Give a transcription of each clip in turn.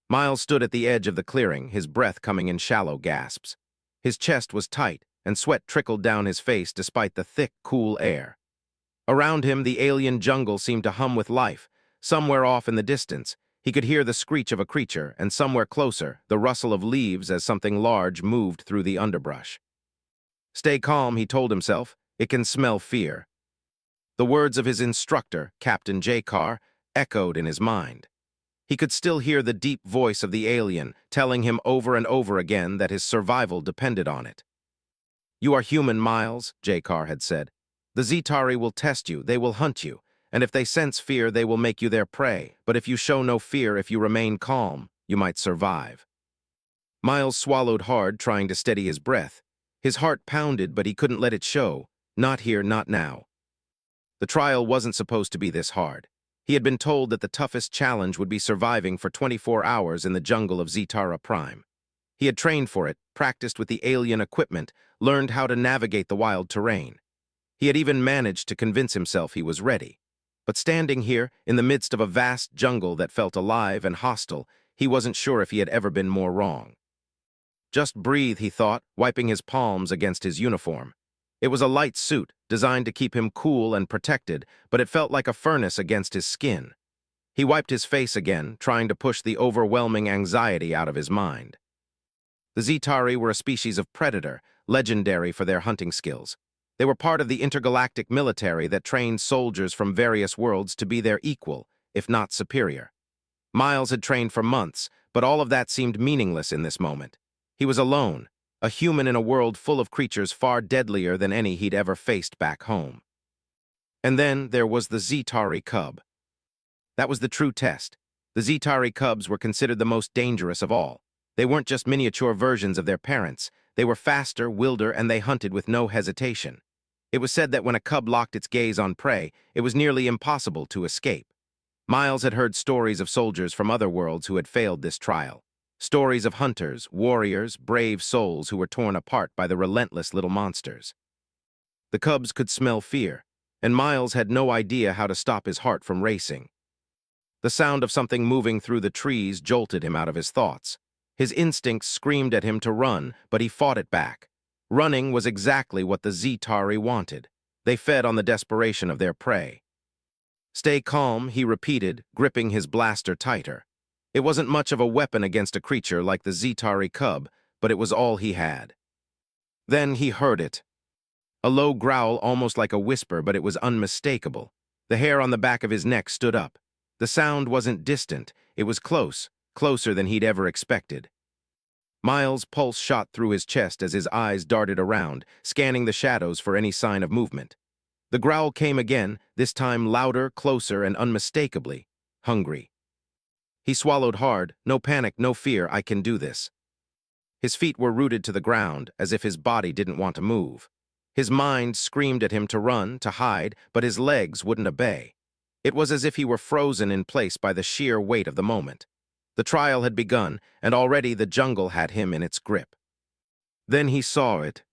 Miles stood at the edge of the clearing, his breath coming in shallow gasps. His chest was tight, and sweat trickled down his face despite the thick, cool air. Around him, the alien jungle seemed to hum with life. Somewhere off in the distance, he could hear the screech of a creature, and somewhere closer, the rustle of leaves as something large moved through the underbrush. Stay calm, he told himself. It can smell fear. The words of his instructor, Captain J-Car, echoed in his mind. He could still hear the deep voice of the alien, telling him over and over again that his survival depended on it. "You are human, Miles," J-Car had said. "The Zetari will test you, they will hunt you, and if they sense fear, they will make you their prey. But if you show no fear, if you remain calm, you might survive." Miles swallowed hard, trying to steady his breath. His heart pounded, but he couldn't let it show. Not here, not now. The trial wasn't supposed to be this hard. He had been told that the toughest challenge would be surviving for 24 hours in the jungle of Zetara Prime. He had trained for it, practiced with the alien equipment, learned how to navigate the wild terrain. He had even managed to convince himself he was ready. But standing here, in the midst of a vast jungle that felt alive and hostile, he wasn't sure if he had ever been more wrong. Just breathe, he thought, wiping his palms against his uniform. It was a light suit, designed to keep him cool and protected, but it felt like a furnace against his skin. He wiped his face again, trying to push the overwhelming anxiety out of his mind. The Zetari were a species of predator, legendary for their hunting skills. They were part of the intergalactic military that trained soldiers from various worlds to be their equal, if not superior. Miles had trained for months, but all of that seemed meaningless in this moment. He was alone, a human in a world full of creatures far deadlier than any he'd ever faced back home. And then there was the Zetari cub. That was the true test. The Zetari cubs were considered the most dangerous of all. They weren't just miniature versions of their parents. They were faster, wilder, and they hunted with no hesitation. It was said that when a cub locked its gaze on prey, it was nearly impossible to escape. Miles had heard stories of soldiers from other worlds who had failed this trial. Stories of hunters, warriors, brave souls who were torn apart by the relentless little monsters. The cubs could smell fear, and Miles had no idea how to stop his heart from racing. The sound of something moving through the trees jolted him out of his thoughts. His instincts screamed at him to run, but he fought it back. Running was exactly what the Zetari wanted. They fed on the desperation of their prey. "Stay calm," he repeated, gripping his blaster tighter. It wasn't much of a weapon against a creature like the Zetari cub, but it was all he had. Then he heard it. A low growl, almost like a whisper, but it was unmistakable. The hair on the back of his neck stood up. The sound wasn't distant, it was close, closer than he'd ever expected. Miles' pulse shot through his chest as his eyes darted around, scanning the shadows for any sign of movement. The growl came again, this time louder, closer, and unmistakably hungry. He swallowed hard. "No panic, no fear, I can do this." His feet were rooted to the ground, as if his body didn't want to move. His mind screamed at him to run, to hide, but his legs wouldn't obey. It was as if he were frozen in place by the sheer weight of the moment. The trial had begun, and already the jungle had him in its grip. Then he saw it.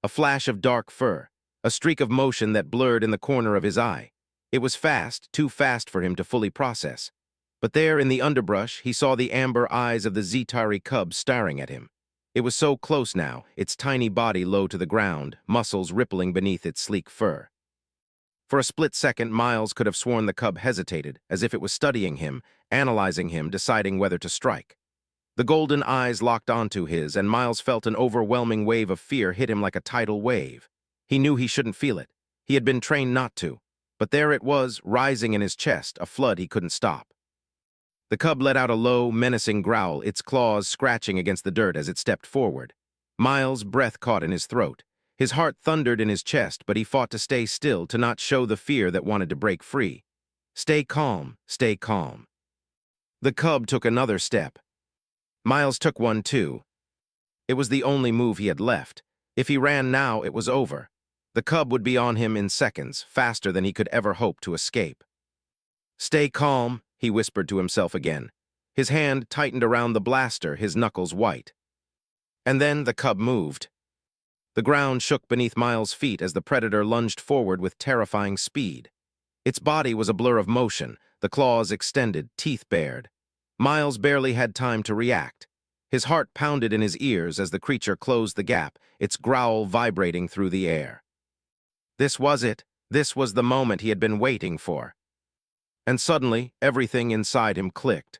A flash of dark fur, a streak of motion that blurred in the corner of his eye. It was fast, too fast for him to fully process. But there in the underbrush, he saw the amber eyes of the Zetari cub staring at him. It was so close now, its tiny body low to the ground, muscles rippling beneath its sleek fur. For a split second, Miles could have sworn the cub hesitated, as if it was studying him, analyzing him, deciding whether to strike. The golden eyes locked onto his, and Miles felt an overwhelming wave of fear hit him like a tidal wave. He knew he shouldn't feel it. He had been trained not to. But there it was, rising in his chest, a flood he couldn't stop. The cub let out a low, menacing growl, its claws scratching against the dirt as it stepped forward. Miles' breath caught in his throat. His heart thundered in his chest, but he fought to stay still, to not show the fear that wanted to break free. "Stay calm, stay calm." The cub took another step. Miles took one too. It was the only move he had left. If he ran now, it was over. The cub would be on him in seconds, faster than he could ever hope to escape. "Stay calm," he whispered to himself again. His hand tightened around the blaster, his knuckles white. And then the cub moved. The ground shook beneath Miles' feet as the predator lunged forward with terrifying speed. Its body was a blur of motion, the claws extended, teeth bared. Miles barely had time to react. His heart pounded in his ears as the creature closed the gap, its growl vibrating through the air. This was it. This was the moment he had been waiting for. And suddenly, everything inside him clicked.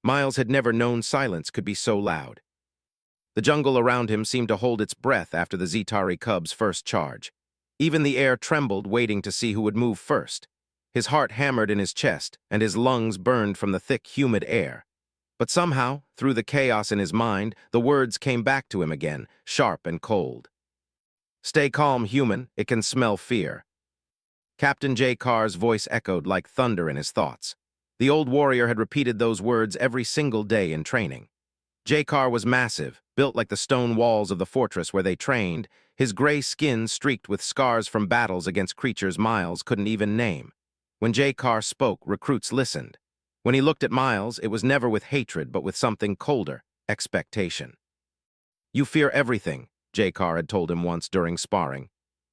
Miles had never known silence could be so loud. The jungle around him seemed to hold its breath after the Zitari cub's first charge. Even the air trembled, waiting to see who would move first. His heart hammered in his chest, and his lungs burned from the thick, humid air. But somehow, through the chaos in his mind, the words came back to him again, sharp and cold. "Stay calm, human. It can smell fear." Captain J. Carr's voice echoed like thunder in his thoughts. The old warrior had repeated those words every single day in training. J. Carr was massive, built like the stone walls of the fortress where they trained, his gray skin streaked with scars from battles against creatures Miles couldn't even name. When J. Carr spoke, recruits listened. When he looked at Miles, it was never with hatred but with something colder, expectation. "You fear everything," J. Carr had told him once during sparring.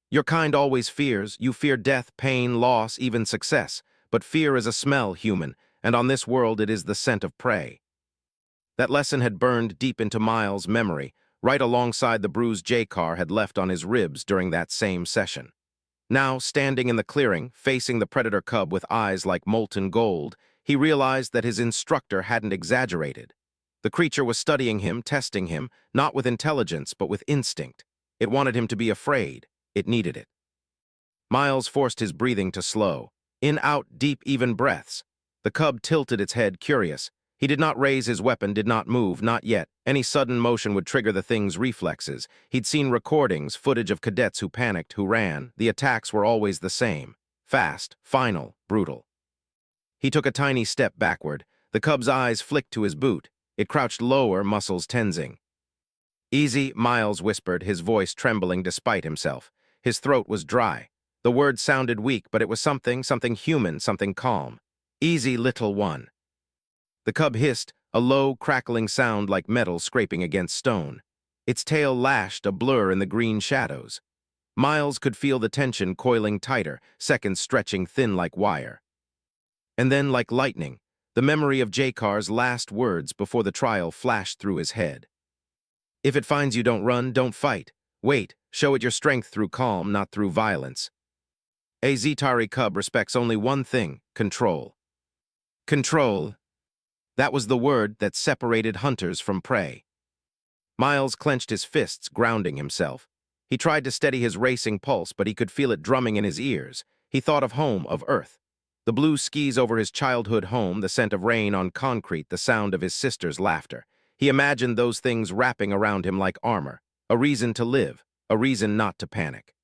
"Your kind always fears. You fear death, pain, loss, even success. But fear is a smell, human, and on this world it is the scent of prey." That lesson had burned deep into Miles' memory, right alongside the bruise J. Carr had left on his ribs during that same session. Now, standing in the clearing, facing the predator cub with eyes like molten gold, he realized that his instructor hadn't exaggerated. The creature was studying him, testing him, not with intelligence, but with instinct. It wanted him to be afraid. It needed it. Miles forced his breathing to slow. In, out, deep, even breaths. The cub tilted its head, curious. He did not raise his weapon, did not move, not yet. Any sudden motion would trigger the thing's reflexes. He'd seen recordings, footage of cadets who panicked, who ran. The attacks were always the same. Fast, final, brutal. He took a tiny step backward. The cub's eyes flicked to his boot. It crouched lower, muscles tensing. "Easy," Miles whispered, his voice trembling despite himself. His throat was dry. The words sounded weak, but it was something human, something calm. "Easy, little one." The cub hissed, a low, crackling sound like metal scraping against stone. Its tail lashed, a blur in the green shadows. Miles could feel the tension coiling tighter, seconds stretching thin like wire. And then, like lightning, the memory of J. Carr's last words before the trial flashed through his head. "If it finds you, don't run, don't fight. Wait, show it your strength through calm, not through violence." A Zitari cub respects only one thing: control. Control. That was the word that separated hunters from prey. Miles clenched his fists, grounding himself. He tried to steady his racing pulse, but he could feel it drumming in his ears. He thought of home, of Earth. The blue skis over his childhood home, the scent of rain on concrete, the sound of his sister's laughter. He imagined those things wrapping around him like armor, a reason to live, a reason not to panic.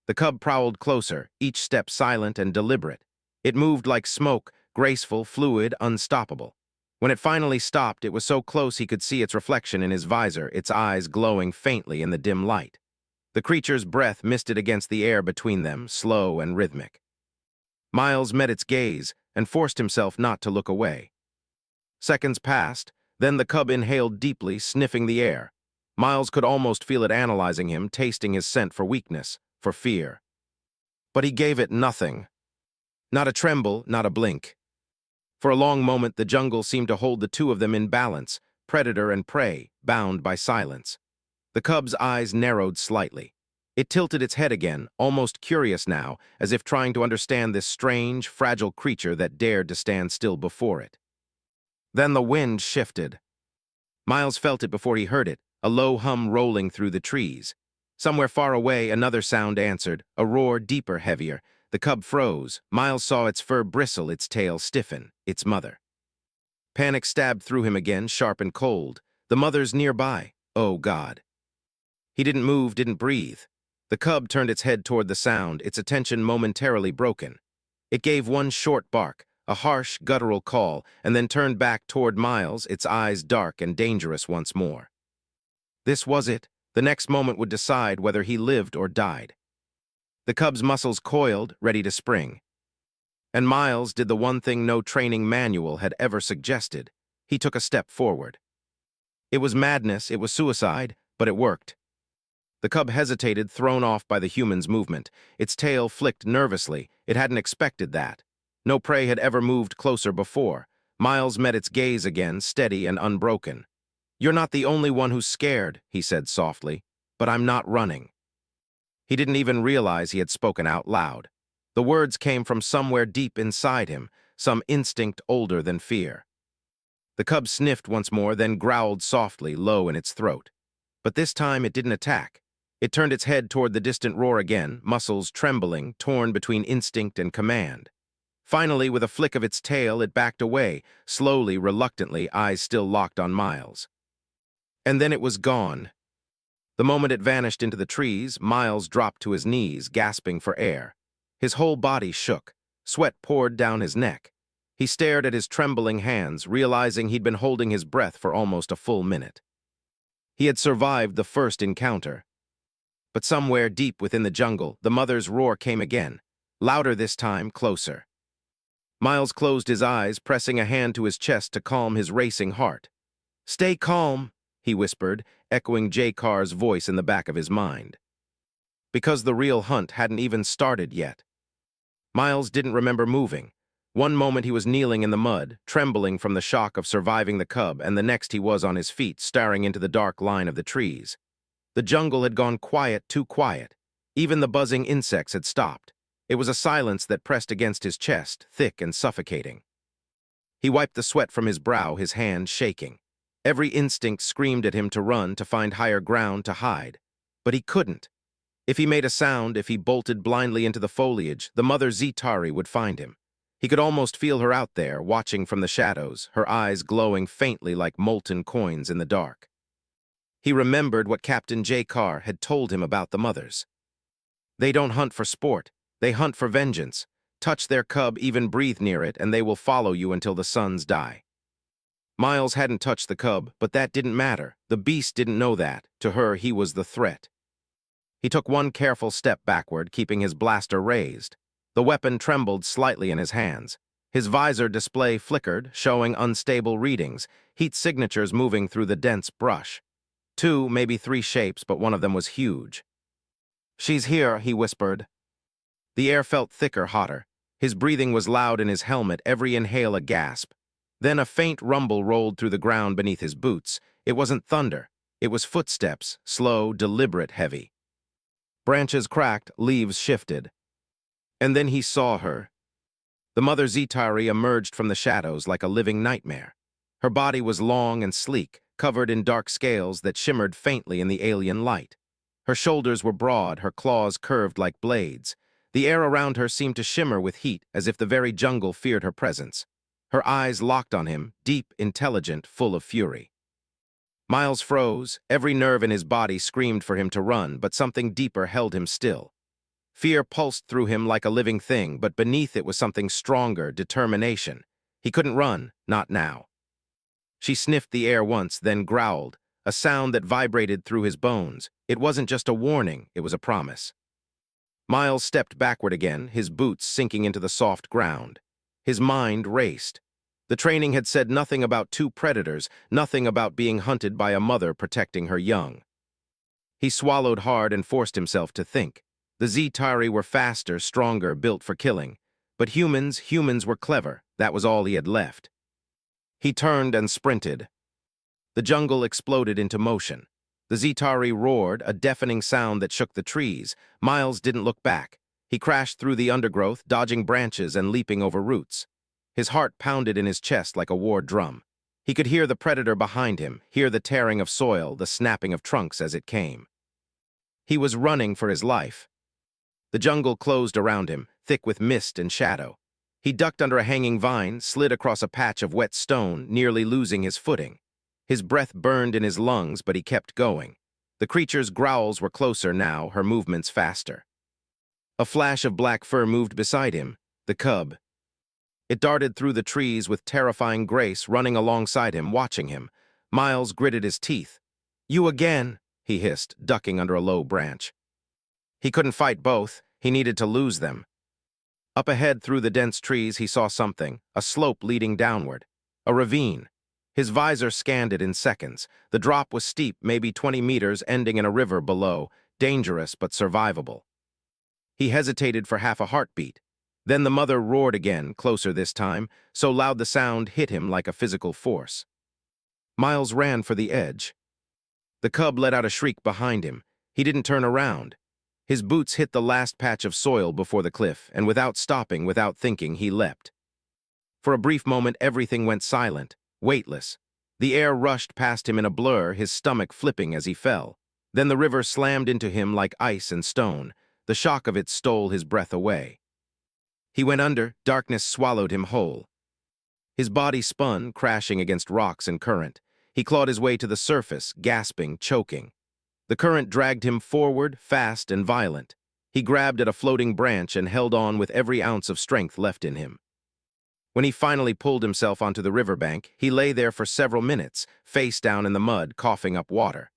The cub prowled closer, each step silent and deliberate. It moved like smoke, graceful, fluid, unstoppable. When it finally stopped, it was so close he could see its reflection in his visor, its eyes glowing faintly in the dim light. The creature's breath misted against the air between them, slow and rhythmic. Miles met its gaze and forced himself not to look away. Seconds passed, then the cub inhaled deeply, sniffing the air. Miles could almost feel it analyzing him, tasting his scent for weakness, for fear. But he gave it nothing. Not a tremble, not a blink. For a long moment, the jungle seemed to hold the two of them in balance, predator and prey, bound by silence. The cub's eyes narrowed slightly. It tilted its head again, almost curious now, as if trying to understand this strange, fragile creature that dared to stand still before it. Then the wind shifted. Miles felt it before he heard it, a low hum rolling through the trees. Somewhere far away, another sound answered, a roar deeper, heavier. The cub froze. Miles saw its fur bristle, its tail stiffen, its mother. Panic stabbed through him again, sharp and cold. The mother's nearby. Oh, God. He didn't move, didn't breathe. The cub turned its head toward the sound, its attention momentarily broken. It gave one short bark, a harsh, guttural call, and then turned back toward Miles, its eyes dark and dangerous once more. This was it. The next moment would decide whether he lived or died. The cub's muscles coiled, ready to spring. And Miles did the one thing no training manual had ever suggested. He took a step forward. It was madness, it was suicide, but it worked. The cub hesitated, thrown off by the human's movement. Its tail flicked nervously. It hadn't expected that. No prey had ever moved closer before. Miles met its gaze again, steady and unbroken. "You're not the only one who's scared," he said softly, "but I'm not running." He didn't even realize he had spoken out loud. The words came from somewhere deep inside him, some instinct older than fear. The cub sniffed once more, then growled softly, low in its throat. But this time it didn't attack. It turned its head toward the distant roar again, muscles trembling, torn between instinct and command. Finally, with a flick of its tail, it backed away, slowly, reluctantly, eyes still locked on Miles. And then it was gone. The moment it vanished into the trees, Miles dropped to his knees, gasping for air. His whole body shook. Sweat poured down his neck. He stared at his trembling hands, realizing he'd been holding his breath for almost a full minute. He had survived the first encounter. But somewhere deep within the jungle, the mother's roar came again, louder this time, closer. Miles closed his eyes, pressing a hand to his chest to calm his racing heart. "Stay calm," he whispered, echoing J-Car's voice in the back of his mind. Because the real hunt hadn't even started yet. Miles didn't remember moving. One moment he was kneeling in the mud, trembling from the shock of surviving the cub, and the next he was on his feet, staring into the dark line of the trees. The jungle had gone quiet, too quiet. Even the buzzing insects had stopped. It was a silence that pressed against his chest, thick and suffocating. He wiped the sweat from his brow, his hand shaking. Every instinct screamed at him to run, to find higher ground, to hide. But he couldn't. If he made a sound, if he bolted blindly into the foliage, the mother Zitari would find him. He could almost feel her out there, watching from the shadows, her eyes glowing faintly like molten coins in the dark. He remembered what Captain J-Car had told him about the mothers. They don't hunt for sport, they hunt for vengeance. Touch their cub, even breathe near it, and they will follow you until the suns die. Miles hadn't touched the cub, but that didn't matter. The beast didn't know that. To her, he was the threat. He took one careful step backward, keeping his blaster raised. The weapon trembled slightly in his hands. His visor display flickered, showing unstable readings, heat signatures moving through the dense brush. 2, maybe 3 shapes, but one of them was huge. "She's here," he whispered. The air felt thicker, hotter. His breathing was loud in his helmet, every inhale a gasp. Then a faint rumble rolled through the ground beneath his boots. It wasn't thunder. It was footsteps, slow, deliberate, heavy. Branches cracked, leaves shifted. And then he saw her. The mother Zitari emerged from the shadows like a living nightmare. Her body was long and sleek, covered in dark scales that shimmered faintly in the alien light. Her shoulders were broad, her claws curved like blades. The air around her seemed to shimmer with heat, as if the very jungle feared her presence. Her eyes locked on him, deep, intelligent, full of fury. Miles froze. Every nerve in his body screamed for him to run, but something deeper held him still. Fear pulsed through him like a living thing, but beneath it was something stronger, determination. He couldn't run, not now. She sniffed the air once, then growled, a sound that vibrated through his bones. It wasn't just a warning, it was a promise. Miles stepped backward again, his boots sinking into the soft ground. His mind raced. The training had said nothing about 2 predators, nothing about being hunted by a mother protecting her young. He swallowed hard and forced himself to think. The Zitari were faster, stronger, built for killing. But humans were clever. That was all he had left. He turned and sprinted. The jungle exploded into motion. The Zitari roared, a deafening sound that shook the trees. Miles didn't look back. He crashed through the undergrowth, dodging branches and leaping over roots. His heart pounded in his chest like a war drum. He could hear the predator behind him, hear the tearing of soil, the snapping of trunks as it came. He was running for his life. The jungle closed around him, thick with mist and shadow. He ducked under a hanging vine, slid across a patch of wet stone, nearly losing his footing. His breath burned in his lungs, but he kept going. The creature's growls were closer now, her movements faster. A flash of black fur moved beside him, the cub. It darted through the trees with terrifying grace, running alongside him, watching him. Miles gritted his teeth. "You again," he hissed, ducking under a low branch. He couldn't fight both. He needed to lose them. Up ahead through the dense trees, he saw something, a slope leading downward. A ravine. His visor scanned it in seconds. The drop was steep, maybe 20 meters, ending in a river below, dangerous but survivable. He hesitated for half a heartbeat. Then the mother roared again, closer this time, so loud the sound hit him like a physical force. Miles ran for the edge. The cub let out a shriek behind him. He didn't turn around. His boots hit the last patch of soil before the cliff, and without stopping, without thinking, he leapt. For a brief moment, everything went silent, weightless. The air rushed past him in a blur, his stomach flipping as he fell. Then the river slammed into him like ice and stone. The shock of it stole his breath away. He went under, darkness swallowed him whole. His body spun, crashing against rocks and current. He clawed his way to the surface, gasping, choking. The current dragged him forward, fast and violent. He grabbed at a floating branch and held on with every ounce of strength left in him. When he finally pulled himself onto the riverbank, he lay there for several minutes, face down in the mud, coughing up water.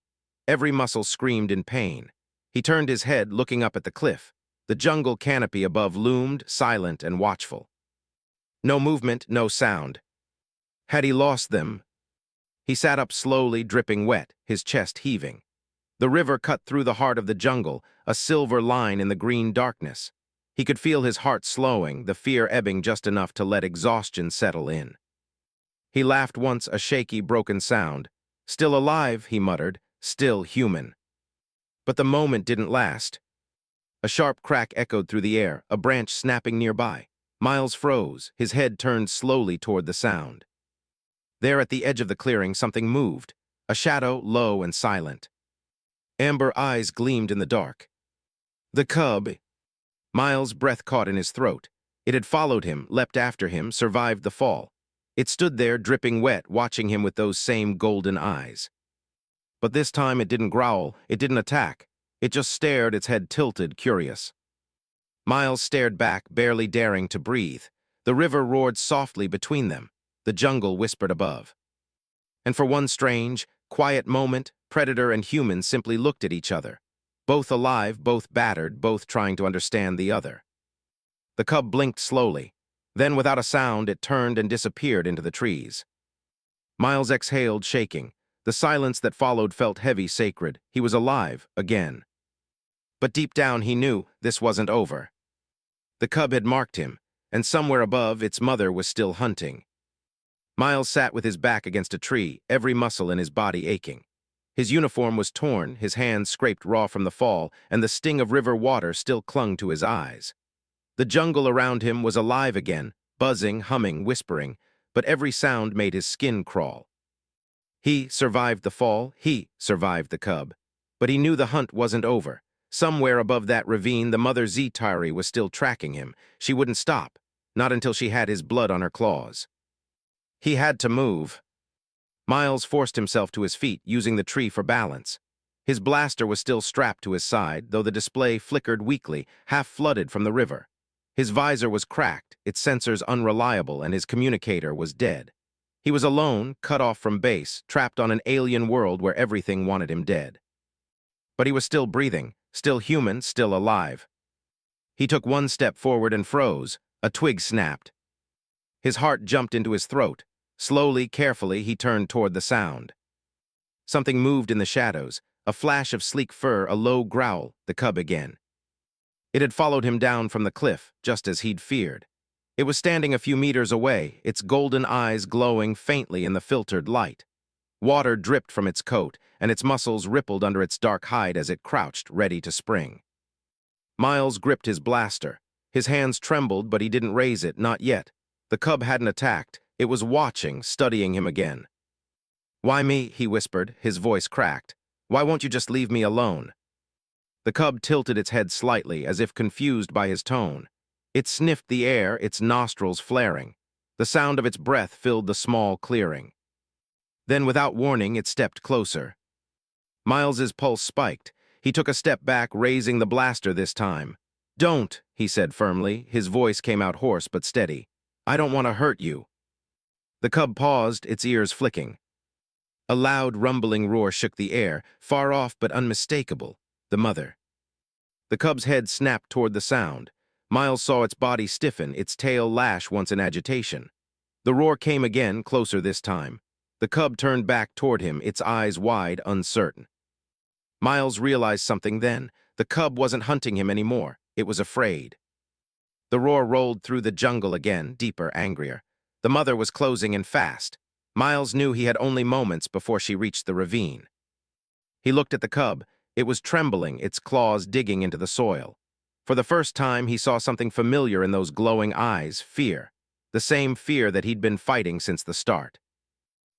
Every muscle screamed in pain. He turned his head, looking up at the cliff. The jungle canopy above loomed, silent and watchful. No movement, no sound. Had he lost them? He sat up slowly, dripping wet, his chest heaving. The river cut through the heart of the jungle, a silver line in the green darkness. He could feel his heart slowing, the fear ebbing just enough to let exhaustion settle in. He laughed once, a shaky, broken sound. Still alive, he muttered, still human. But the moment didn't last. A sharp crack echoed through the air, a branch snapping nearby. Miles froze, his head turned slowly toward the sound. There at the edge of the clearing, something moved, a shadow, low and silent. Amber eyes gleamed in the dark. The cub. Miles' breath caught in his throat. It had followed him, leapt after him, survived the fall. It stood there, dripping wet, watching him with those same golden eyes. But this time it didn't growl, it didn't attack. It just stared, its head tilted, curious. Miles stared back, barely daring to breathe. The river roared softly between them. The jungle whispered above. And for one strange, quiet moment, predator and human simply looked at each other. Both alive, both battered, both trying to understand the other. The cub blinked slowly. Then, without a sound, it turned and disappeared into the trees. Miles exhaled, shaking. The silence that followed felt heavy, sacred. He was alive, again. But deep down he knew this wasn't over. The cub had marked him, and somewhere above, its mother was still hunting. Miles sat with his back against a tree, every muscle in his body aching. His uniform was torn, his hands scraped raw from the fall, and the sting of river water still clung to his eyes. The jungle around him was alive again, buzzing, humming, whispering, but every sound made his skin crawl. He survived the fall, he survived the cub. But he knew the hunt wasn't over. Somewhere above that ravine, the mother Zetari was still tracking him. She wouldn't stop, not until she had his blood on her claws. He had to move. Miles forced himself to his feet, using the tree for balance. His blaster was still strapped to his side, though the display flickered weakly, half flooded from the river. His visor was cracked, its sensors unreliable, and his communicator was dead. He was alone, cut off from base, trapped on an alien world where everything wanted him dead. But he was still breathing, still human, still alive. He took one step forward and froze. A twig snapped. His heart jumped into his throat. Slowly, carefully, he turned toward the sound. Something moved in the shadows, a flash of sleek fur, a low growl, the cub again. It had followed him down from the cliff, just as he'd feared. It was standing a few meters away, its golden eyes glowing faintly in the filtered light. Water dripped from its coat, and its muscles rippled under its dark hide as it crouched, ready to spring. Miles gripped his blaster. His hands trembled, but he didn't raise it, not yet. The cub hadn't attacked. It was watching, studying him again. "Why me?" he whispered, his voice cracked. "Why won't you just leave me alone?" The cub tilted its head slightly, as if confused by his tone. It sniffed the air, its nostrils flaring. The sound of its breath filled the small clearing. Then, without warning, it stepped closer. Miles's pulse spiked. He took a step back, raising the blaster this time. "Don't," he said firmly. His voice came out hoarse but steady. "I don't want to hurt you." The cub paused, its ears flicking. A loud, rumbling roar shook the air, far off but unmistakable. The mother. The cub's head snapped toward the sound. Miles saw its body stiffen, its tail lash once in agitation. The roar came again, closer this time. The cub turned back toward him, its eyes wide, uncertain. Miles realized something then. The cub wasn't hunting him anymore. It was afraid. The roar rolled through the jungle again, deeper, angrier. The mother was closing in fast. Miles knew he had only moments before she reached the ravine. He looked at the cub. It was trembling, its claws digging into the soil. For the first time, he saw something familiar in those glowing eyes, fear. The same fear that he'd been fighting since the start.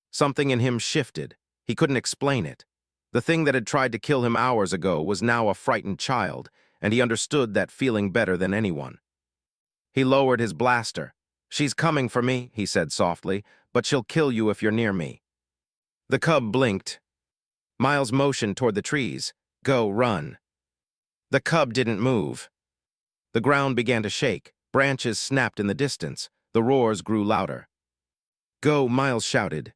Something in him shifted. He couldn't explain it. The thing that had tried to kill him hours ago was now a frightened child, and he understood that feeling better than anyone. He lowered his blaster. "She's coming for me," he said softly, "but she'll kill you if you're near me." The cub blinked. Miles motioned toward the trees. "Go, run." The cub didn't move. The ground began to shake. Branches snapped in the distance. The roars grew louder. "Go," Miles shouted.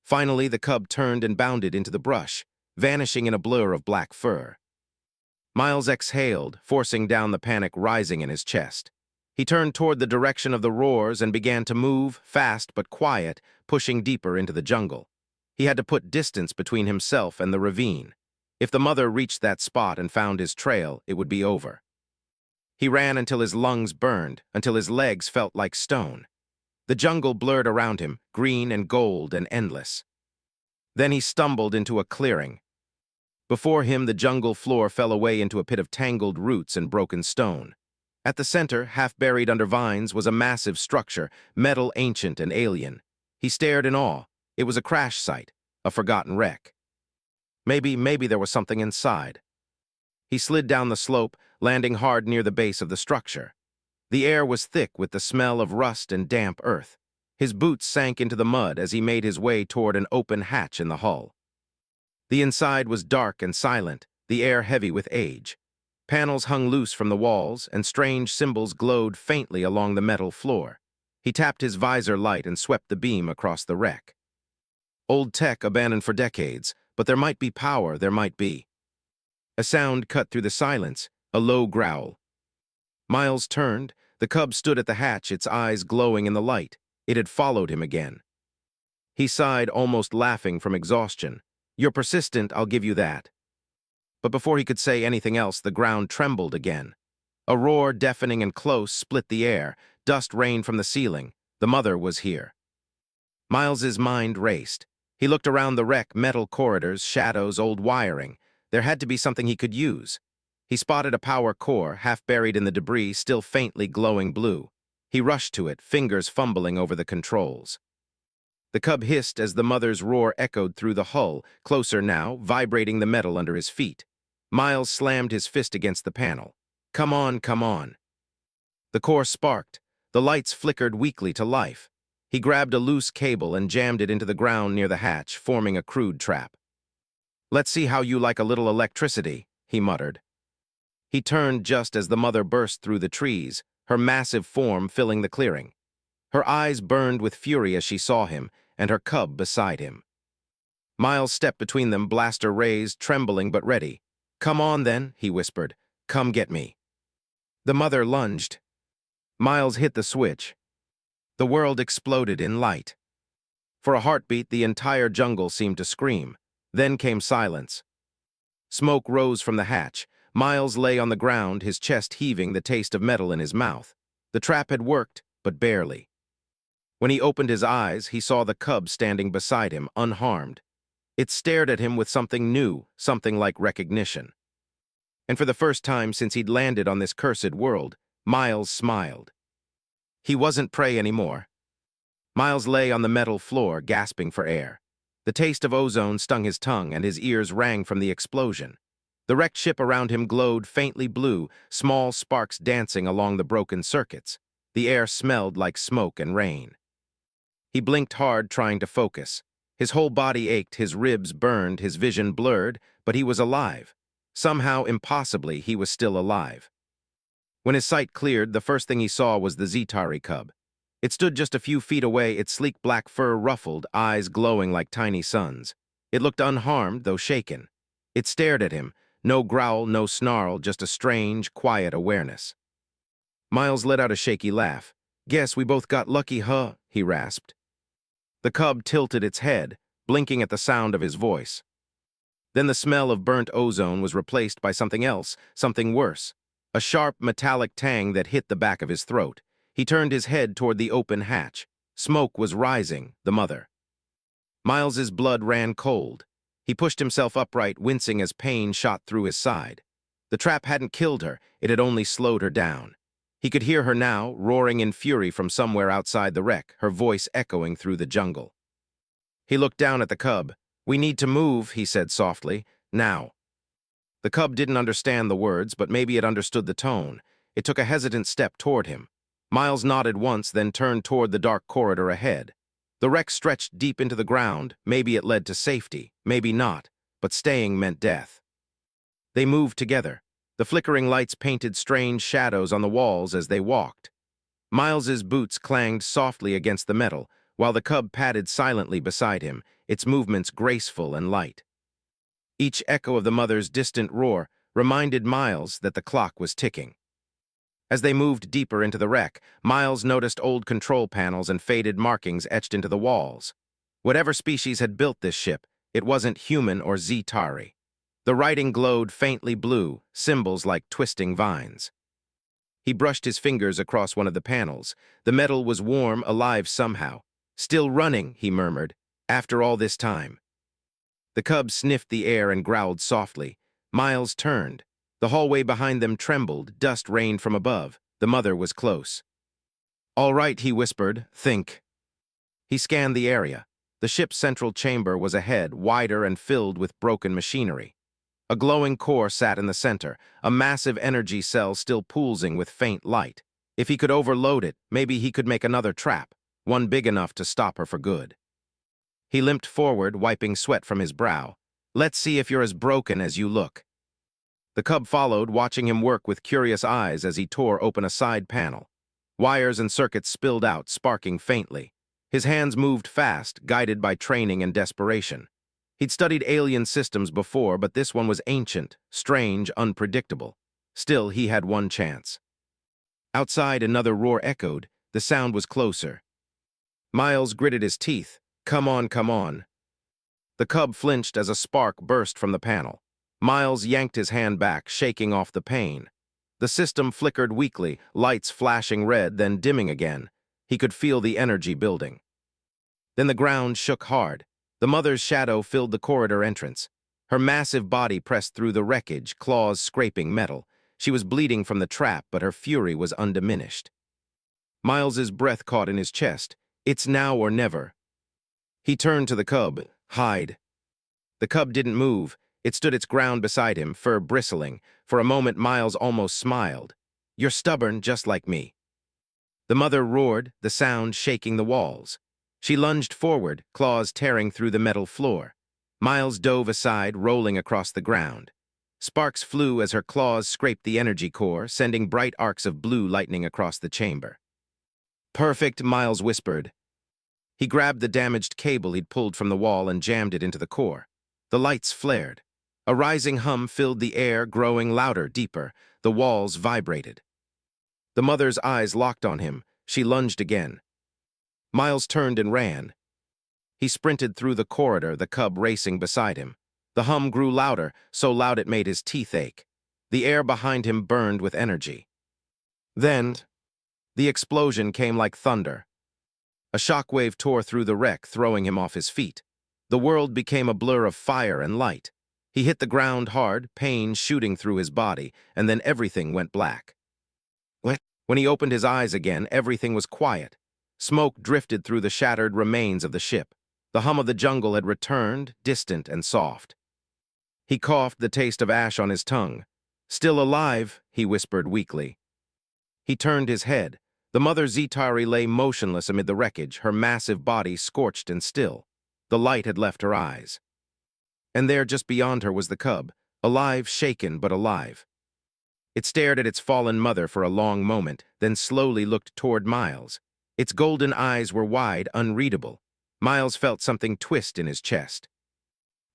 Finally, the cub turned and bounded into the brush, vanishing in a blur of black fur. Miles exhaled, forcing down the panic rising in his chest. He turned toward the direction of the roars and began to move, fast but quiet, pushing deeper into the jungle. He had to put distance between himself and the ravine. If the mother reached that spot and found his trail, it would be over. He ran until his lungs burned, until his legs felt like stone. The jungle blurred around him, green and gold and endless. Then he stumbled into a clearing. Before him, the jungle floor fell away into a pit of tangled roots and broken stone. At the center, half buried under vines, was a massive structure, metal, ancient, and alien. He stared in awe. It was a crash site, a forgotten wreck. Maybe there was something inside. He slid down the slope, landing hard near the base of the structure. The air was thick with the smell of rust and damp earth. His boots sank into the mud as he made his way toward an open hatch in the hull. The inside was dark and silent, the air heavy with age. Panels hung loose from the walls, and strange symbols glowed faintly along the metal floor. He tapped his visor light and swept the beam across the wreck. Old tech abandoned for decades, but there might be power, there might be. A sound cut through the silence, a low growl. Miles turned. The cub stood at the hatch, its eyes glowing in the light. It had followed him again. He sighed, almost laughing from exhaustion. "You're persistent, I'll give you that." But before he could say anything else, the ground trembled again. A roar, deafening and close, split the air. Dust rained from the ceiling. The mother was here. Miles's mind raced. He looked around the wreck, metal corridors, shadows, old wiring. There had to be something he could use. He spotted a power core, half buried in the debris, still faintly glowing blue. He rushed to it, fingers fumbling over the controls. The cub hissed as the mother's roar echoed through the hull, closer now, vibrating the metal under his feet. Miles slammed his fist against the panel. "Come on, come on." The core sparked. The lights flickered weakly to life. He grabbed a loose cable and jammed it into the ground near the hatch, forming a crude trap. "Let's see how you like a little electricity," he muttered. He turned just as the mother burst through the trees, her massive form filling the clearing. Her eyes burned with fury as she saw him, and her cub beside him. Miles stepped between them, blaster raised, trembling but ready. "Come on, then," he whispered. "Come get me." The mother lunged. Miles hit the switch. The world exploded in light. For a heartbeat, the entire jungle seemed to scream. Then came silence. Smoke rose from the hatch. Miles lay on the ground, his chest heaving, the taste of metal in his mouth. The trap had worked, but barely. When he opened his eyes, he saw the cub standing beside him, unharmed. It stared at him with something new, something like recognition. And for the first time since he'd landed on this cursed world, Miles smiled. He wasn't prey anymore. Miles lay on the metal floor, gasping for air. The taste of ozone stung his tongue, and his ears rang from the explosion. The wrecked ship around him glowed faintly blue, small sparks dancing along the broken circuits. The air smelled like smoke and rain. He blinked hard, trying to focus. His whole body ached, his ribs burned, his vision blurred, but he was alive. Somehow, impossibly, he was still alive. When his sight cleared, the first thing he saw was the Zetari cub. It stood just a few feet away, its sleek black fur ruffled, eyes glowing like tiny suns. It looked unharmed, though shaken. It stared at him. No growl, no snarl, just a strange, quiet awareness. Miles let out a shaky laugh. "Guess we both got lucky, huh?" he rasped. The cub tilted its head, blinking at the sound of his voice. Then the smell of burnt ozone was replaced by something else, something worse. a sharp, metallic tang that hit the back of his throat. He turned his head toward the open hatch. Smoke was rising, the mother. Miles's blood ran cold. He pushed himself upright, wincing as pain shot through his side. The trap hadn't killed her, it had only slowed her down. He could hear her now, roaring in fury from somewhere outside the wreck, her voice echoing through the jungle. He looked down at the cub. "We need to move," he said softly. "Now." The cub didn't understand the words, but maybe it understood the tone. It took a hesitant step toward him. Miles nodded once, then turned toward the dark corridor ahead. The wreck stretched deep into the ground. Maybe it led to safety, maybe not, but staying meant death. They moved together. The flickering lights painted strange shadows on the walls as they walked. Miles's boots clanged softly against the metal, while the cub padded silently beside him, its movements graceful and light. Each echo of the mother's distant roar reminded Miles that the clock was ticking. As they moved deeper into the wreck, Miles noticed old control panels and faded markings etched into the walls. Whatever species had built this ship, it wasn't human or Zetari. The writing glowed faintly blue, symbols like twisting vines. He brushed his fingers across one of the panels. The metal was warm, alive somehow. "Still running," he murmured, "after all this time." The cub sniffed the air and growled softly. Miles turned. The hallway behind them trembled, dust rained from above. The mother was close. "All right," he whispered, "think." He scanned the area. The ship's central chamber was ahead, wider and filled with broken machinery. A glowing core sat in the center, a massive energy cell still pulsing with faint light. If he could overload it, maybe he could make another trap, one big enough to stop her for good. He limped forward, wiping sweat from his brow. "Let's see if you're as broken as you look." The cub followed, watching him work with curious eyes as he tore open a side panel. Wires and circuits spilled out, sparking faintly. His hands moved fast, guided by training and desperation. He'd studied alien systems before, but this one was ancient, strange, unpredictable. Still, he had one chance. Outside, another roar echoed. The sound was closer. Miles gritted his teeth. "Come on, come on." The cub flinched as a spark burst from the panel. Miles yanked his hand back, shaking off the pain. The system flickered weakly, lights flashing red, then dimming again. He could feel the energy building. Then the ground shook hard. The mother's shadow filled the corridor entrance. Her massive body pressed through the wreckage, claws scraping metal. She was bleeding from the trap, but her fury was undiminished. Miles's breath caught in his chest. "It's now or never." He turned to the cub. "Hide." The cub didn't move. It stood its ground beside him, fur bristling. For a moment, Miles almost smiled. "You're stubborn, just like me." The mother roared, the sound shaking the walls. She lunged forward, claws tearing through the metal floor. Miles dove aside, rolling across the ground. Sparks flew as her claws scraped the energy core, sending bright arcs of blue lightning across the chamber. "Perfect," Miles whispered. He grabbed the damaged cable he'd pulled from the wall and jammed it into the core. The lights flared. A rising hum filled the air, growing louder, deeper. The walls vibrated. The mother's eyes locked on him. She lunged again. Miles turned and ran. He sprinted through the corridor, the cub racing beside him. The hum grew louder, so loud it made his teeth ache. The air behind him burned with energy. Then, the explosion came like thunder. A shockwave tore through the wreck, throwing him off his feet. The world became a blur of fire and light. He hit the ground hard, pain shooting through his body, and then everything went black. When he opened his eyes again, everything was quiet. Smoke drifted through the shattered remains of the ship. The hum of the jungle had returned, distant and soft. He coughed, the taste of ash on his tongue. "Still alive," he whispered weakly. He turned his head. The mother Zetari lay motionless amid the wreckage, her massive body scorched and still. The light had left her eyes. And there, just beyond her, was the cub, alive, shaken, but alive. It stared at its fallen mother for a long moment, then slowly looked toward Miles. Its golden eyes were wide, unreadable. Miles felt something twist in his chest.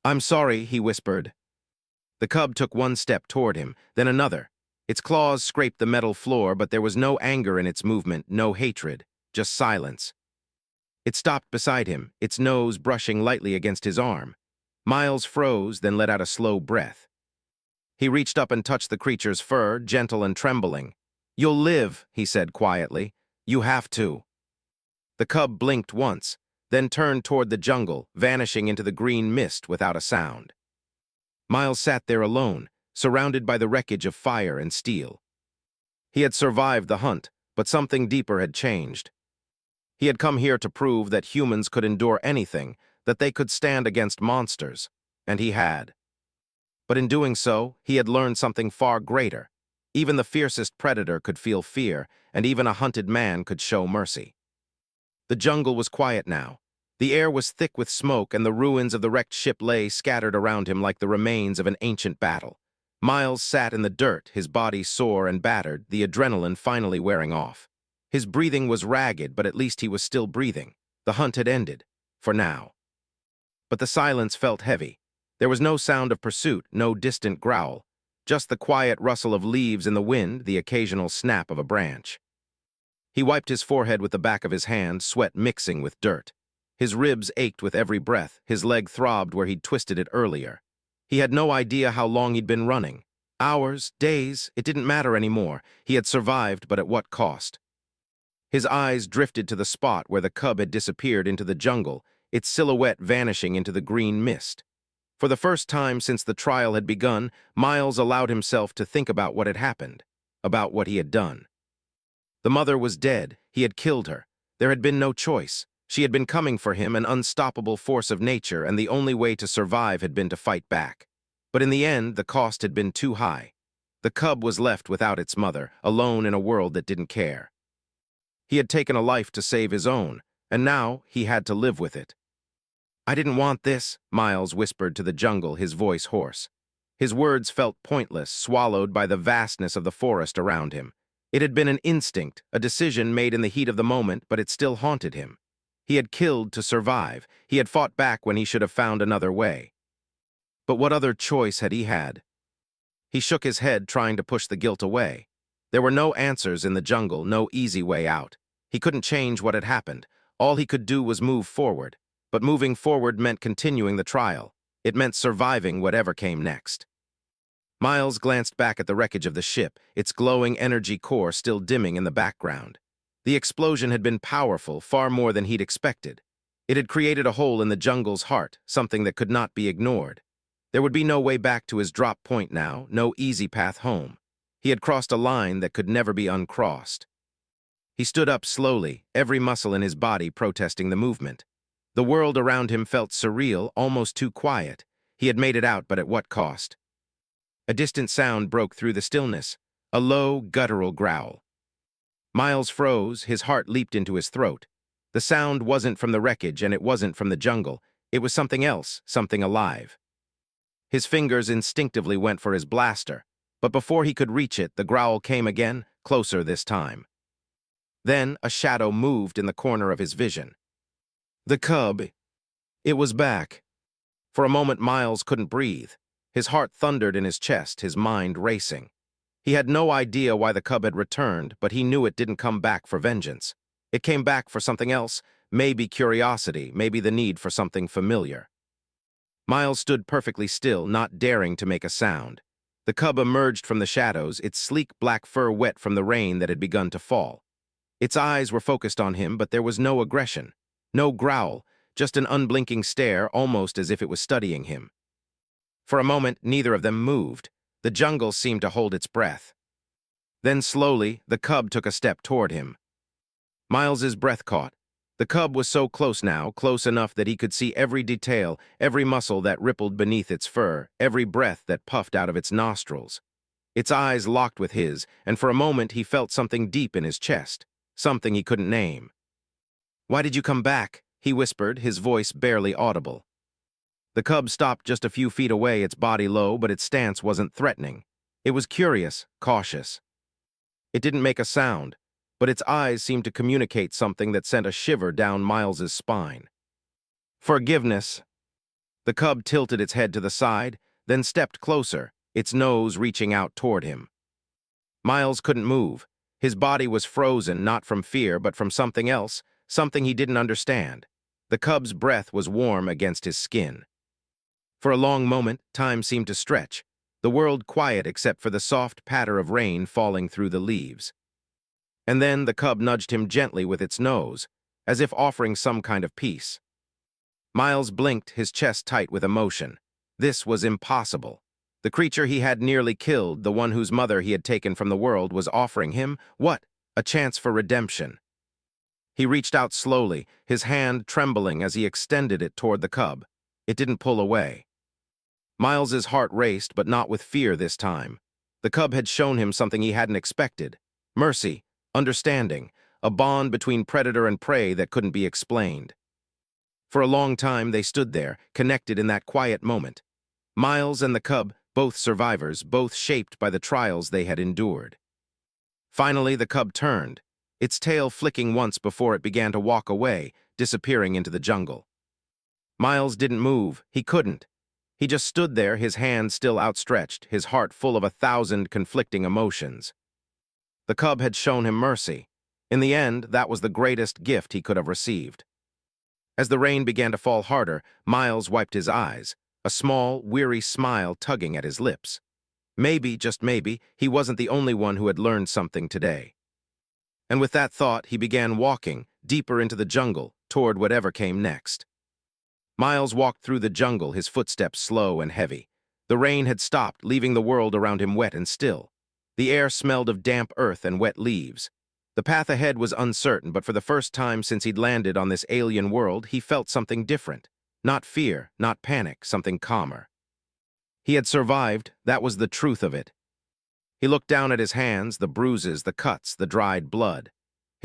"I'm sorry," he whispered. The cub took one step toward him, then another. Its claws scraped the metal floor, but there was no anger in its movement, no hatred, just silence. It stopped beside him, its nose brushing lightly against his arm. Miles froze, then let out a slow breath. He reached up and touched the creature's fur, gentle and trembling. "You'll live," he said quietly. "You have to." The cub blinked once, then turned toward the jungle, vanishing into the green mist without a sound. Miles sat there alone, surrounded by the wreckage of fire and steel. He had survived the hunt, but something deeper had changed. He had come here to prove that humans could endure anything, that they could stand against monsters, and he had. But in doing so, he had learned something far greater. Even the fiercest predator could feel fear, and even a hunted man could show mercy. The jungle was quiet now. The air was thick with smoke, and the ruins of the wrecked ship lay scattered around him like the remains of an ancient battle. Miles sat in the dirt, his body sore and battered, the adrenaline finally wearing off. His breathing was ragged, but at least he was still breathing. The hunt had ended, for now. But the silence felt heavy. There was no sound of pursuit, no distant growl, just the quiet rustle of leaves in the wind, the occasional snap of a branch. He wiped his forehead with the back of his hand, sweat mixing with dirt. His ribs ached with every breath, his leg throbbed where he'd twisted it earlier. He had no idea how long he'd been running. Hours, days, it didn't matter anymore. He had survived, but at what cost? His eyes drifted to the spot where the cub had disappeared into the jungle, its silhouette vanishing into the green mist. For the first time since the trial had begun, Miles allowed himself to think about what had happened, about what he had done. The mother was dead. He had killed her. There had been no choice. She had been coming for him, an unstoppable force of nature, and the only way to survive had been to fight back. But in the end, the cost had been too high. The cub was left without its mother, alone in a world that didn't care. He had taken a life to save his own, and now he had to live with it. "I didn't want this," Miles whispered to the jungle, his voice hoarse. His words felt pointless, swallowed by the vastness of the forest around him. It had been an instinct, a decision made in the heat of the moment, but it still haunted him. He had killed to survive. He had fought back when he should have found another way. But what other choice had he had? He shook his head, trying to push the guilt away. There were no answers in the jungle, no easy way out. He couldn't change what had happened. All he could do was move forward. But moving forward meant continuing the trial. It meant surviving whatever came next. Miles glanced back at the wreckage of the ship, its glowing energy core still dimming in the background. The explosion had been powerful, far more than he'd expected. It had created a hole in the jungle's heart, something that could not be ignored. There would be no way back to his drop point now, no easy path home. He had crossed a line that could never be uncrossed. He stood up slowly, every muscle in his body protesting the movement. The world around him felt surreal, almost too quiet. He had made it out, but at what cost? A distant sound broke through the stillness, a low, guttural growl. Miles froze, his heart leaped into his throat. The sound wasn't from the wreckage, and it wasn't from the jungle. It was something else, something alive. His fingers instinctively went for his blaster, but before he could reach it, the growl came again, closer this time. Then a shadow moved in the corner of his vision. The cub. It was back. For a moment, Miles couldn't breathe. His heart thundered in his chest, his mind racing. He had no idea why the cub had returned, but he knew it didn't come back for vengeance. It came back for something else, maybe curiosity, maybe the need for something familiar. Miles stood perfectly still, not daring to make a sound. The cub emerged from the shadows, its sleek black fur wet from the rain that had begun to fall. Its eyes were focused on him, but there was no aggression, no growl, just an unblinking stare, almost as if it was studying him. For a moment, neither of them moved. The jungle seemed to hold its breath. Then slowly, the cub took a step toward him. Miles's breath caught. The cub was so close now, close enough that he could see every detail, every muscle that rippled beneath its fur, every breath that puffed out of its nostrils. Its eyes locked with his, and for a moment he felt something deep in his chest, something he couldn't name. "Why did you come back?" he whispered, his voice barely audible. The cub stopped just a few feet away, its body low, but its stance wasn't threatening. It was curious, cautious. It didn't make a sound, but its eyes seemed to communicate something that sent a shiver down Miles's spine. "Forgiveness." The cub tilted its head to the side, then stepped closer, its nose reaching out toward him. Miles couldn't move. His body was frozen, not from fear, but from something else, something he didn't understand. The cub's breath was warm against his skin. For a long moment, time seemed to stretch. the world quiet except for the soft patter of rain falling through the leaves. And then the cub nudged him gently with its nose, as if offering some kind of peace. Miles blinked, his chest tight with emotion. This was impossible. The creature he had nearly killed, the one whose mother he had taken from the world, was offering him, what? A chance for redemption. He reached out slowly, his hand trembling as he extended it toward the cub. It didn't pull away. Miles's heart raced, but not with fear this time. The cub had shown him something he hadn't expected. Mercy, understanding, a bond between predator and prey that couldn't be explained. For a long time they stood there, connected in that quiet moment. Miles and the cub, both survivors, both shaped by the trials they had endured. Finally, the cub turned, its tail flicking once before it began to walk away, disappearing into the jungle. Miles didn't move. He couldn't. He just stood there, his hand still outstretched, his heart full of 1,000 conflicting emotions. The cub had shown him mercy. In the end, that was the greatest gift he could have received. As the rain began to fall harder, Miles wiped his eyes, a small, weary smile tugging at his lips. Maybe, just maybe, he wasn't the only one who had learned something today. And with that thought, he began walking, deeper into the jungle, toward whatever came next. Miles walked through the jungle, his footsteps slow and heavy. The rain had stopped, leaving the world around him wet and still. The air smelled of damp earth and wet leaves. The path ahead was uncertain, but for the first time since he'd landed on this alien world, he felt something different. Not fear, not panic, something calmer. He had survived, that was the truth of it. He looked down at his hands, the bruises, the cuts, the dried blood.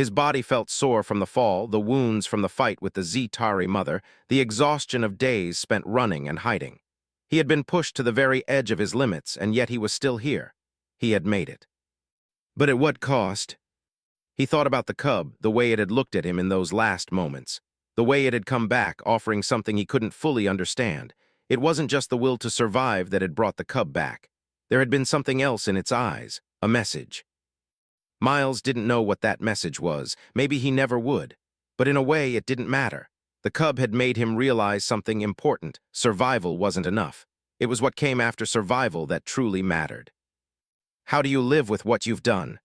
His body felt sore from the fall, the wounds from the fight with the Zetari mother, the exhaustion of days spent running and hiding. He had been pushed to the very edge of his limits, and yet he was still here. He had made it. But at what cost? He thought about the cub, the way it had looked at him in those last moments. The way it had come back, offering something he couldn't fully understand. It wasn't just the will to survive that had brought the cub back. There had been something else in its eyes, a message. Miles didn't know what that message was. Maybe he never would. But in a way, it didn't matter. The cub had made him realize something important. Survival wasn't enough. It was what came after survival that truly mattered. How do you live with what you've done?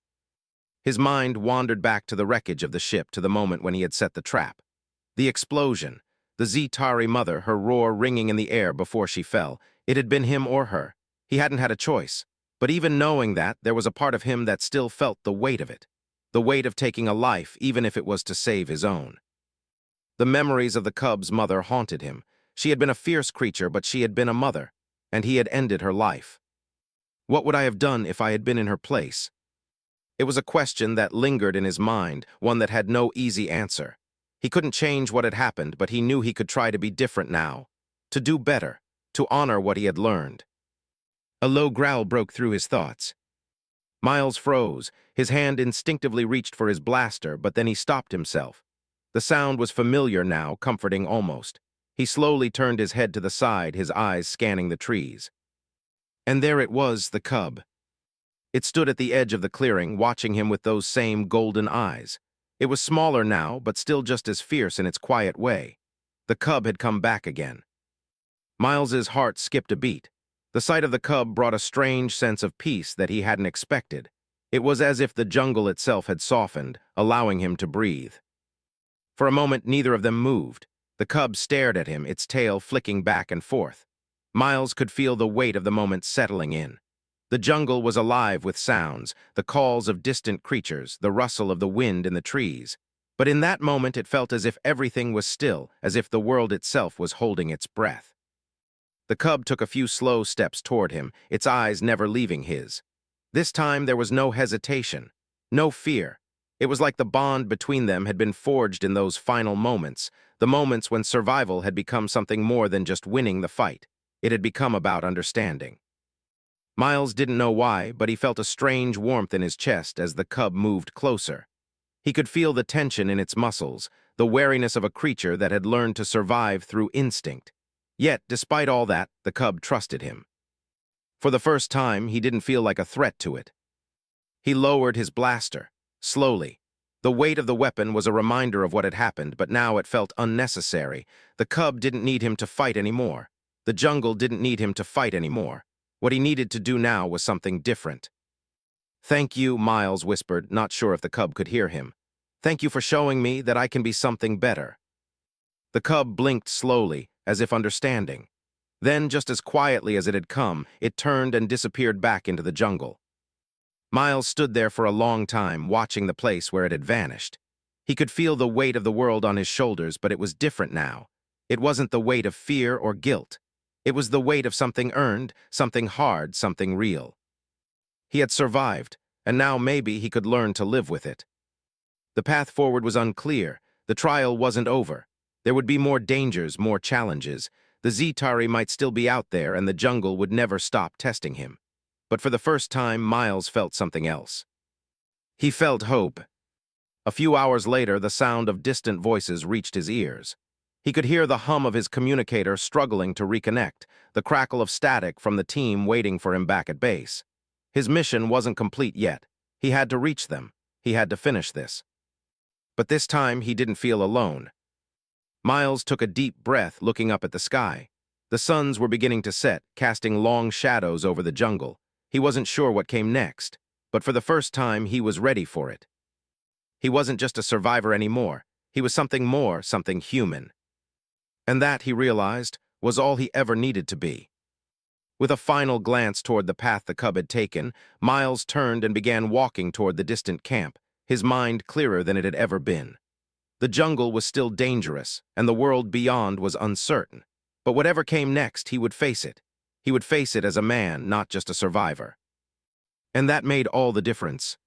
His mind wandered back to the wreckage of the ship, to the moment when he had set the trap. The explosion, the Zetari mother, her roar ringing in the air before she fell. It had been him or her. He hadn't had a choice. But even knowing that, there was a part of him that still felt the weight of it. The weight of taking a life, even if it was to save his own. The memories of the cub's mother haunted him. She had been a fierce creature, but she had been a mother, and he had ended her life. What would I have done if I had been in her place? It was a question that lingered in his mind, one that had no easy answer. He couldn't change what had happened, but he knew he could try to be different now, to do better, to honor what he had learned. A low growl broke through his thoughts. Miles froze. His hand instinctively reached for his blaster, but then he stopped himself. The sound was familiar now, comforting almost. He slowly turned his head to the side, his eyes scanning the trees. And there it was, the cub. It stood at the edge of the clearing, watching him with those same golden eyes. It was smaller now, but still just as fierce in its quiet way. The cub had come back again. Miles's heart skipped a beat. The sight of the cub brought a strange sense of peace that he hadn't expected. It was as if the jungle itself had softened, allowing him to breathe. For a moment, neither of them moved. The cub stared at him, its tail flicking back and forth. Miles could feel the weight of the moment settling in. The jungle was alive with sounds, the calls of distant creatures, the rustle of the wind in the trees. But in that moment, it felt as if everything was still, as if the world itself was holding its breath. The cub took a few slow steps toward him, its eyes never leaving his. This time there was no hesitation, no fear. It was like the bond between them had been forged in those final moments, the moments when survival had become something more than just winning the fight. It had become about understanding. Miles didn't know why, but he felt a strange warmth in his chest as the cub moved closer. He could feel the tension in its muscles, the wariness of a creature that had learned to survive through instinct. Yet, despite all that, the cub trusted him. For the first time, he didn't feel like a threat to it. He lowered his blaster, slowly. The weight of the weapon was a reminder of what had happened, but now it felt unnecessary. The cub didn't need him to fight anymore. The jungle didn't need him to fight anymore. What he needed to do now was something different. "Thank you," Miles whispered, not sure if the cub could hear him. "Thank you for showing me that I can be something better." The cub blinked slowly, as if understanding. Then, just as quietly as it had come, it turned and disappeared back into the jungle. Miles stood there for a long time, watching the place where it had vanished. He could feel the weight of the world on his shoulders, but it was different now. It wasn't the weight of fear or guilt. It was the weight of something earned, something hard, something real. He had survived, and now maybe he could learn to live with it. The path forward was unclear. The trial wasn't over. There would be more dangers, more challenges. The Zitari might still be out there, and the jungle would never stop testing him. But for the first time, Miles felt something else. He felt hope. A few hours later, the sound of distant voices reached his ears. He could hear the hum of his communicator struggling to reconnect, the crackle of static from the team waiting for him back at base. His mission wasn't complete yet. He had to reach them. He had to finish this. But this time, he didn't feel alone. Miles took a deep breath, looking up at the sky. The suns were beginning to set, casting long shadows over the jungle. He wasn't sure what came next, but for the first time, he was ready for it. He wasn't just a survivor anymore. He was something more, something human. And that, he realized, was all he ever needed to be. With a final glance toward the path the cub had taken, Miles turned and began walking toward the distant camp, his mind clearer than it had ever been. The jungle was still dangerous, and the world beyond was uncertain. But whatever came next, he would face it. He would face it as a man, not just a survivor. And that made all the difference.